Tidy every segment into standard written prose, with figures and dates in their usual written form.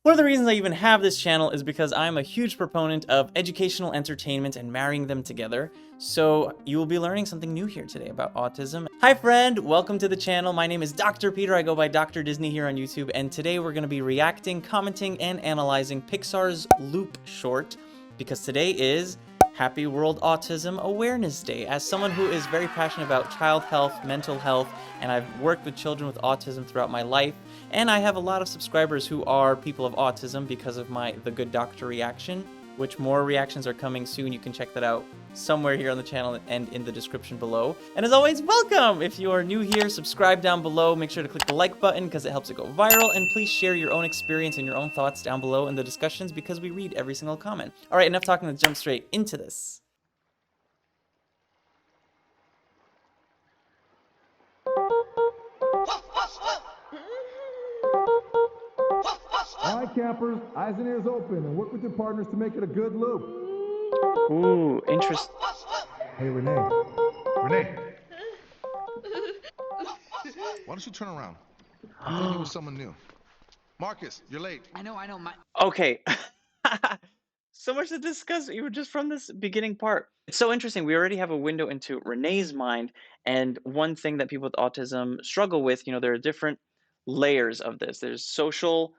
One of the reasons I even have this channel is because I'm a huge proponent of educational entertainment and marrying them together. So you will be learning something new here today about autism. Hi friend, welcome to the channel. My name is Dr. Peter. I go by Dr. Disney here on YouTube, and today we're going to be reacting, commenting, and analyzing Pixar's Loop short, because today is Happy World Autism Awareness Day. As someone who is very passionate about child health, mental health, and I've worked with children with autism throughout my life, and I have a lot of subscribers who are people of autism because of my The Good Doctor reaction, which more reactions are coming soon. You can check that out somewhere here on the channel and in the description below. And as always, welcome! If you are new here, subscribe down below. Make sure to click the like button because it helps it go viral. And please share your own experience and your own thoughts down below in the discussions because we read every single comment. All right, enough talking. Let's jump straight into this. All right, campers, eyes and ears open, and work with your partners to make it a good loop. Ooh, interesting. Hey, Renee. Renee. Why don't you turn around? I'm gonna meet with someone new. Marcus, you're late. I know. Okay. So much to discuss even just from this beginning part. It's so interesting. We already have a window into Renee's mind, and one thing that people with autism struggle with, there are different layers of this. There's social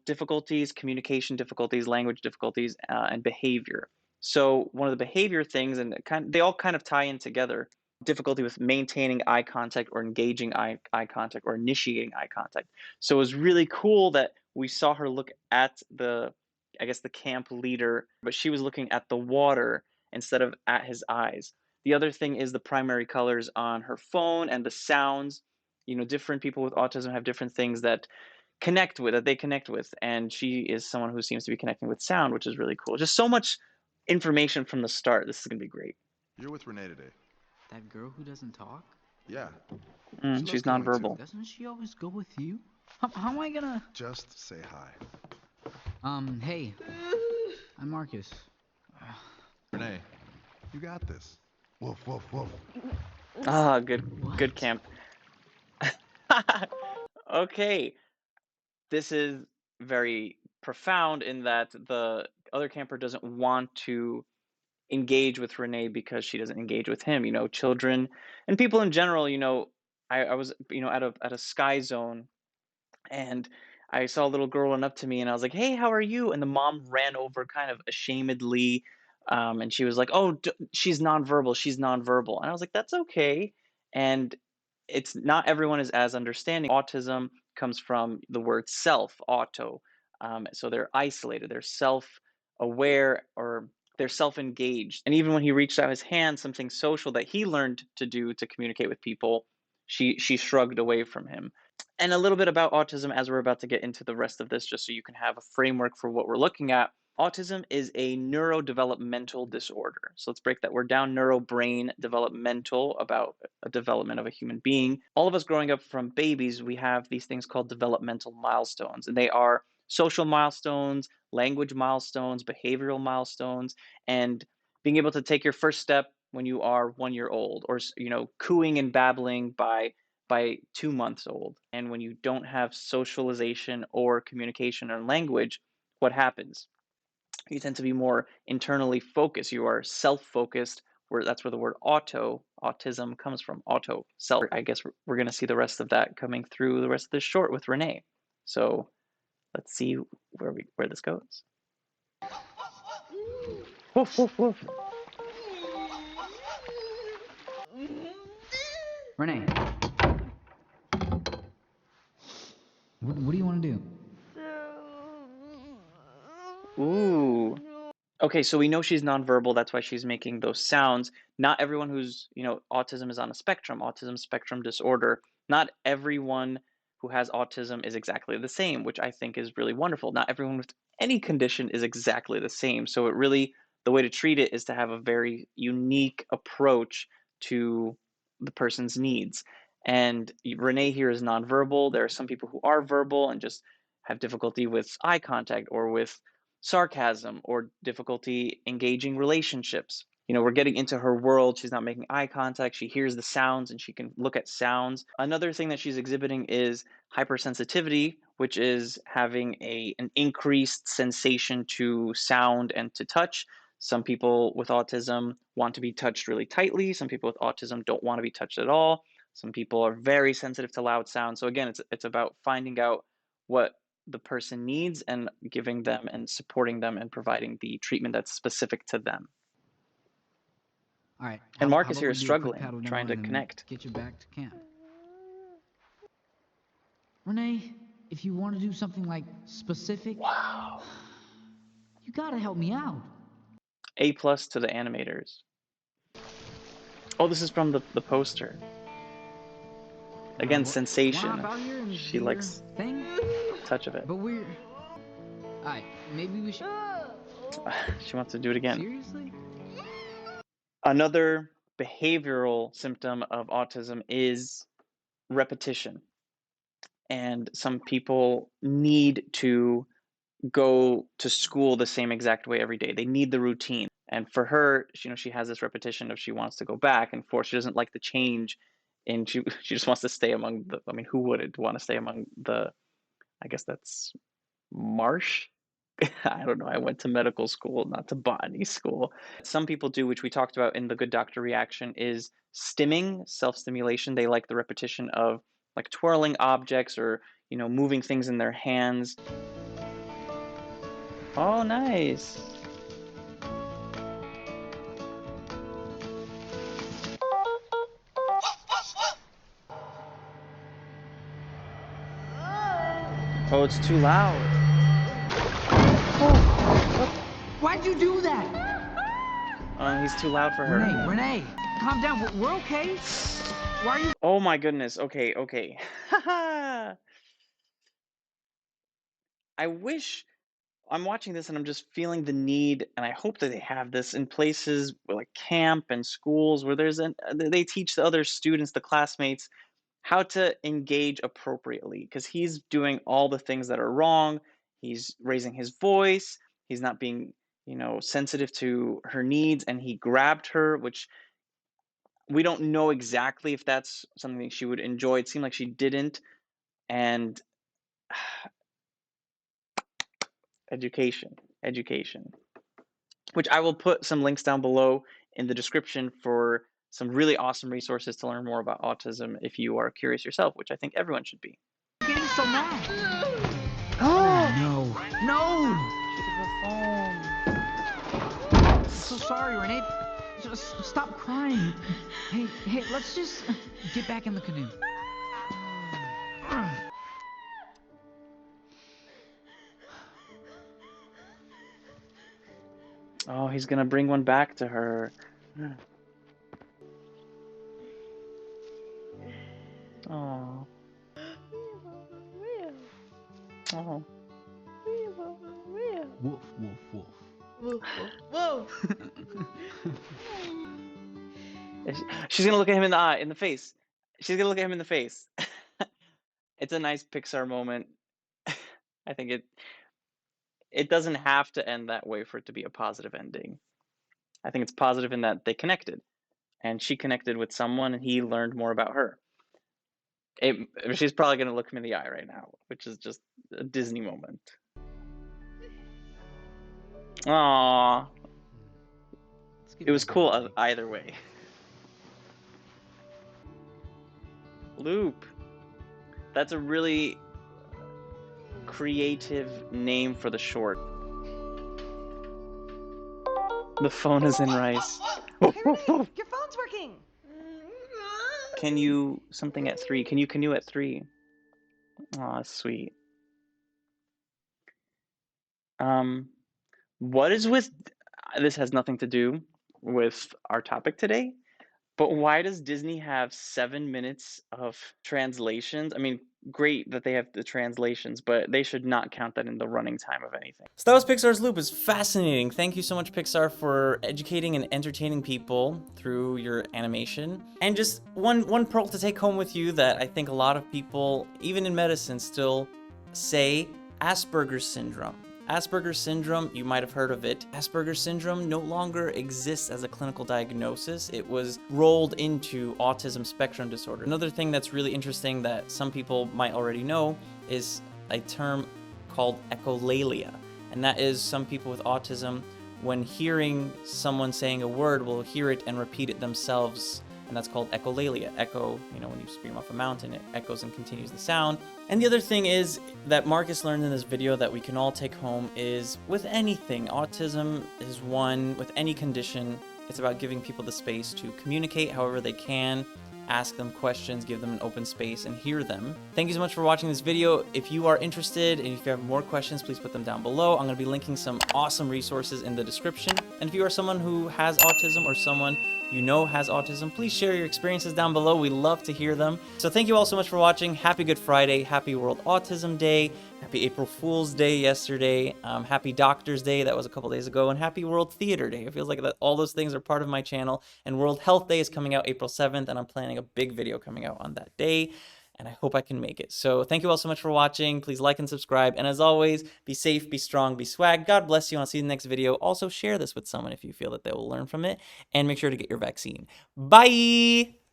difficulties, communication difficulties, language difficulties, and behavior. So one of the behavior things, and they all kind of tie in together. Difficulty with maintaining eye contact or engaging eye contact or initiating eye contact. So it was really cool that we saw her look at the camp leader, but she was looking at the water instead of at his eyes. The other thing is the primary colors on her phone and the sounds. Different people with autism have different things that they connect with, and she is someone who seems to be connecting with sound, which is really cool. Just so much information from the start. This is going to be great. You're with Renee today. That girl who doesn't talk? Yeah. She's coming too. nonverbal. Doesn't she always go with you? How am I gonna... Just say hi. Hey. I'm Marcus. Renee, you got this. Woof, woof, woof. Ah, good What? camp. Okay. This is very profound in that the other camper doesn't want to engage with Renee because she doesn't engage with him. Children and people in general, I was, at a sky zone, and I saw a little girl run up to me and I was like, "Hey, how are you?" And the mom ran over kind of ashamedly, and she was like, "Oh, she's nonverbal. She's nonverbal." And I was like, "That's okay." And it's not everyone is as understanding. Autism comes from the word self, auto. So they're isolated, they're self-aware, or they're self-engaged. And even when he reached out his hand, something social that he learned to do to communicate with people, she shrugged away from him. And a little bit about autism as we're about to get into the rest of this, just so you can have a framework for what we're looking at. Autism is a neurodevelopmental disorder. So let's break that word down. Neuro, brain, developmental, about a development of a human being. All of us growing up from babies, we have these things called developmental milestones, and they are social milestones, language milestones, behavioral milestones, and being able to take your first step when you are 1 year old, or cooing and babbling by 2 months old. And when you don't have socialization or communication or language, what happens? You tend to be more internally focused. You are self-focused, that's where the word autism comes from. Auto, self. I guess we're going to see the rest of that coming through the rest of this short with Renee. So let's see where this goes. Woof, woof, woof. Renee. What do you want to do? Ooh. Okay, so we know she's nonverbal. That's why she's making those sounds. Not everyone who's, autism is on a spectrum, autism spectrum disorder. Not everyone who has autism is exactly the same, which I think is really wonderful. Not everyone with any condition is exactly the same. So the way to treat it is to have a very unique approach to the person's needs. And Renee here is nonverbal. There are some people who are verbal and just have difficulty with eye contact or with sarcasm or difficulty engaging relationships. You know, we're getting into her world. She's not making eye contact. She hears the sounds and she can look at sounds. Another thing that she's exhibiting is hypersensitivity, which is having an increased sensation to sound and to touch. Some people with autism want to be touched really tightly. Some people with autism don't want to be touched at all. Some people are very sensitive to loud sounds. So again, it's about finding out what the person needs and giving them and supporting them and providing the treatment that's specific to them. All right. And How Marcus about here we is do a quick struggling, paddle down trying to and connect. get you back to camp. Renee, if you want to do something like specific, Wow. you gotta help me out. A+ to the animators. Oh, this is from the poster. Again, sensation. Wanna hop out here and She do likes your thing? touch of it. But we're... Alright, maybe we should... She wants to do it again. Seriously? Another behavioral symptom of autism is repetition. And some people need to go to school the same exact way every day. They need the routine. And for her, you know, she has this repetition of she wants to go back and forth. She doesn't like the change, and she just wants to stay among the. I mean, who wouldn't want to stay among the? I guess that's marsh. I don't know. I went to medical school, not to botany school. Some people do, which we talked about in the Good Doctor reaction, is stimming, self-stimulation. They like the repetition of like twirling objects or, you know, moving things in their hands. Oh, nice. Oh, it's too loud. Oh, Why'd you do that? he's too loud for her. Renee, calm down. We're okay. Why are you... Oh my goodness. Okay, okay. I wish I'm watching this and I'm just feeling the need, and I hope that they have this in places like camp and schools where they teach the other students, the classmates, how to engage appropriately, because he's doing all the things that are wrong. He's raising his voice. He's not being, you know, sensitive to her needs, and he grabbed her, which we don't know exactly if that's something she would enjoy. It seemed like she didn't. And education, which I will put some links down below in the description for some really awesome resources to learn more about autism if you are curious yourself, which I think everyone should be. getting so mad? Oh, No! the phone. I'm so sorry, Renee. Just stop crying. Hey, let's just get back in the canoe. Oh, he's gonna bring one back to her. Oh. Oh. Woof, woof, woof. Whoa! She's gonna look at him in the eye, in the face. She's gonna look at him in the face. It's a nice Pixar moment. I think it doesn't have to end that way for it to be a positive ending. I think it's positive in that they connected, and she connected with someone, and he learned more about her. She's probably gonna look him in the eye right now, which is just a Disney moment. Aww. It was cool either way. Loop. That's a really creative name for the short. The phone is in rice. Hey, Renee, your phone's working. Can you something at 3? Can you canoe at 3? Aw, sweet. What is with this has nothing to do with our topic today, but why does Disney have 7 minutes of translations? I mean, great that they have the translations, but they should not count that in the running time of anything. So that was Pixar's Loop. It's fascinating. Thank you so much, Pixar, for educating and entertaining people through your animation. And just one pearl to take home with you that I think a lot of people, even in medicine, still say: Asperger's syndrome. Asperger's syndrome, you might have heard of it. Asperger's syndrome no longer exists as a clinical diagnosis. It was rolled into autism spectrum disorder. Another thing that's really interesting that some people might already know is a term called echolalia. And that is some people with autism, when hearing someone saying a word, will hear it and repeat it themselves. And that's called echolalia. Echo, you know, when you scream off a mountain, it echoes and continues the sound. And the other thing is that Marcus learned in this video that we can all take home is with anything, autism is one, with any condition, it's about giving people the space to communicate however they can, ask them questions, give them an open space, and hear them. Thank you so much for watching this video. If you are interested and if you have more questions, please put them down below. I'm going to be linking some awesome resources in the description. And if you are someone who has autism or someone you know has autism, please share your experiences down below. We love to hear them. So thank you all so much for watching. Happy Good Friday. Happy World Autism Day. Happy April Fool's Day yesterday. Happy Doctor's Day. That was a couple days ago. And happy World Theater Day. It feels like that all those things are part of my channel. And World Health Day is coming out April 7th. And I'm planning a big video coming out on that day. And I hope I can make it. So thank you all so much for watching. Please like and subscribe. And as always, be safe, be strong, be swag. God bless you. I'll see you in the next video. Also share this with someone if you feel that they will learn from it. And make sure to get your vaccine. Bye!